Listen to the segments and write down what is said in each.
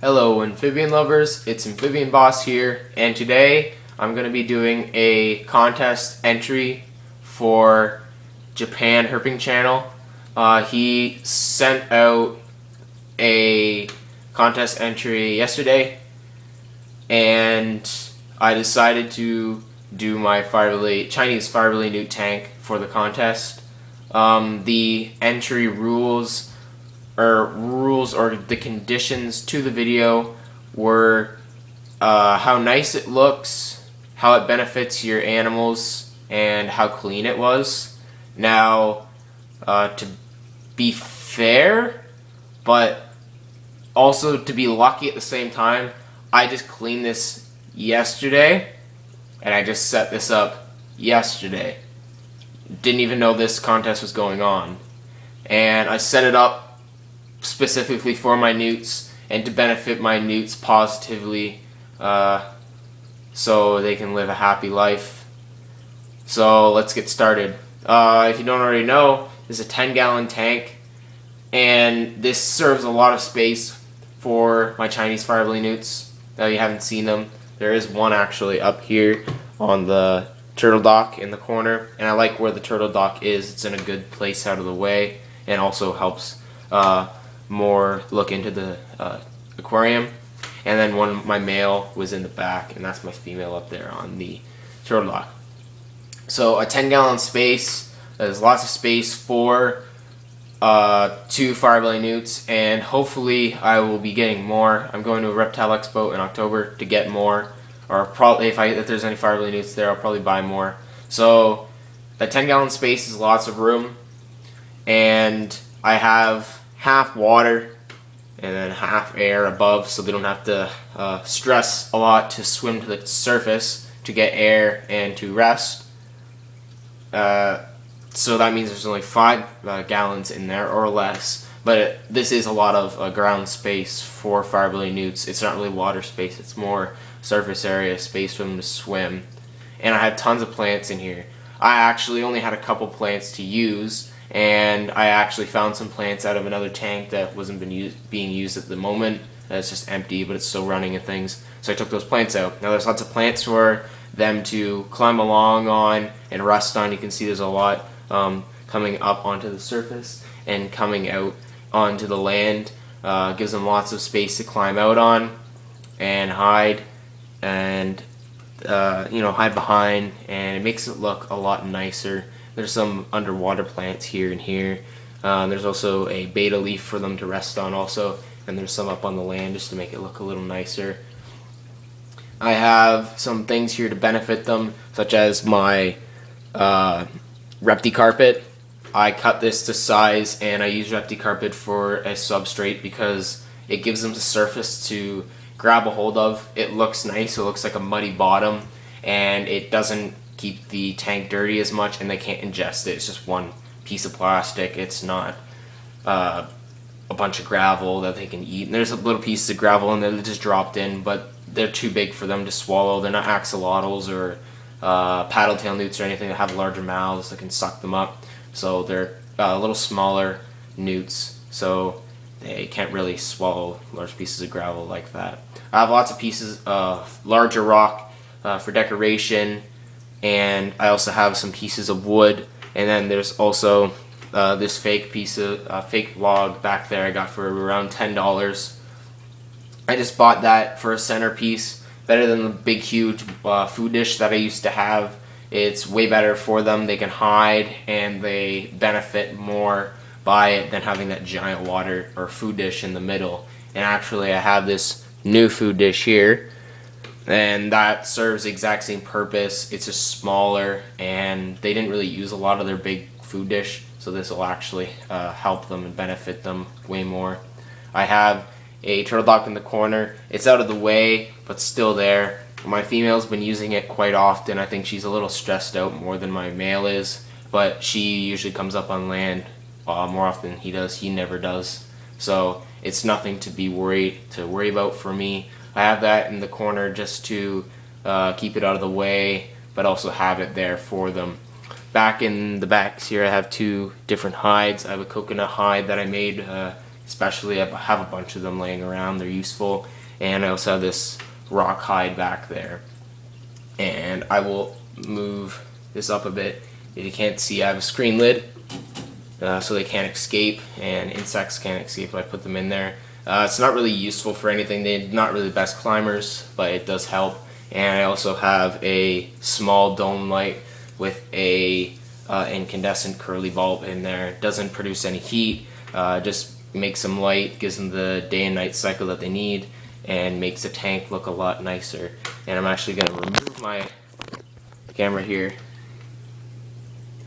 Hello amphibian lovers, it's Amphibian Boss here, and today I'm going to be doing a contest entry for Japan Herping Channel. He sent out a contest entry yesterday, and I decided to do my Chinese fiberly newt tank for the contest. The entry rules or the conditions to the video were how nice it looks, how it benefits your animals, and how clean it was. Now, to be fair, but also to be lucky at the same time, I just cleaned this yesterday, and I just set this up yesterday. Didn't even know this contest was going on. And I set it up specifically for my newts and to benefit my newts positively, so they can live a happy life. So let's get started. If you don't already know, this is a 10-gallon tank, and this serves a lot of space for my Chinese fiberly newts. Now you haven't seen them. There is one actually up here on the turtle dock in the corner, and I like where the turtle dock is. It's in a good place out of the way, and also helps more look into the aquarium. And then my male was in the back, and that's my female up there on the turtle dock. So a 10-gallon space, there's lots of space for 2 fiberly newts, and hopefully I will be getting more. I'm going to a reptile expo in October to get more, or probably if there's any fiberly newts there, I'll probably buy more. So a 10-gallon space is lots of room, and I have half water and then half air above, so they don't have to stress a lot to swim to the surface to get air and to rest. So that means there's only 5 gallons in there or less, but this is a lot of ground space for fiberly newts. It's not really water space, it's more surface area space for them to swim. And I have tons of plants in here. I actually only had a couple plants to use, and I actually found some plants out of another tank that wasn't being used at the moment. It's just empty, but it's still running and things. So I took those plants out. Now there's lots of plants for them to climb along on and rest on. You can see there's a lot coming up onto the surface and coming out onto the land. Gives them lots of space to climb out on and hide and hide behind, and it makes it look a lot nicer. There's some underwater plants here and here. There's also a beta leaf for them to rest on also, and there's some up on the land just to make it look a little nicer. I have some things here to benefit them, such as my Repti carpet. I cut this to size, and I use Repti carpet for a substrate because it gives them the surface to grab a hold of. It looks nice, it looks like a muddy bottom, and it doesn't keep the tank dirty as much, and they can't ingest it. It's just one piece of plastic. It's not a bunch of gravel that they can eat. And there's a little pieces of gravel in there that just dropped in, but they're too big for them to swallow. They're not axolotls or paddle-tail newts or anything that have larger mouths that can suck them up. So they're a little smaller newts, so they can't really swallow large pieces of gravel like that. I have lots of pieces of larger rock for decoration, and I also have some pieces of wood, and then there's also this fake piece of fake log back there I got for around $10. I just bought that for a centerpiece, better than the big huge food dish that I used to have. It's way better for them. They can hide, and they benefit more by it than having that giant water or food dish in the middle. And actually I have this new food dish here, and that serves the exact same purpose. It's just smaller, and they didn't really use a lot of their big food dish, so this will actually help them and benefit them way more. I have a turtle dock in the corner. It's out of the way, but still there. My female's been using it quite often. I think she's a little stressed out more than my male is, but she usually comes up on land more often than he does. He never does. So it's nothing to worry about for me. I have that in the corner just to keep it out of the way, but also have it there for them. Back in the backs here I have 2 different hides. I have a coconut hide that I made especially I have a bunch of them laying around. They're useful. And I also have this rock hide back there. And I will move this up a bit. If you can't see, I have a screen lid so they can't escape, and insects can't escape if I put them in there. It's not really useful for anything. They're not really the best climbers, but it does help. And I also have a small dome light with a incandescent curly bulb in there. It doesn't produce any heat, just makes them light, gives them the day and night cycle that they need, and makes the tank look a lot nicer. And I'm actually going to remove my camera here.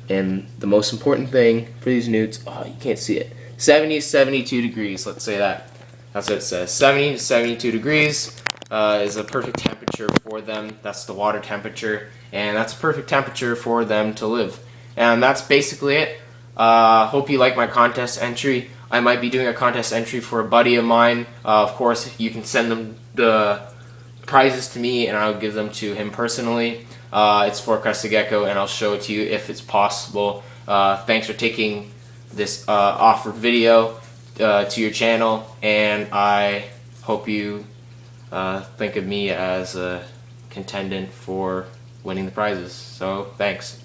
And the most important thing for these newts, oh, you can't see it, 70 to 72 degrees, let's say that. That's what it says. 70 to 72 degrees is a perfect temperature for them. That's the water temperature, and that's a perfect temperature for them to live. And that's basically it. Hope you like my contest entry. I might be doing a contest entry for a buddy of mine. Of course, you can send them the prizes to me, and I'll give them to him personally. It's for Crested Gecko, and I'll show it to you if it's possible. Thanks for taking this offered video to your channel, and I hope you think of me as a contendant for winning the prizes. So, thanks.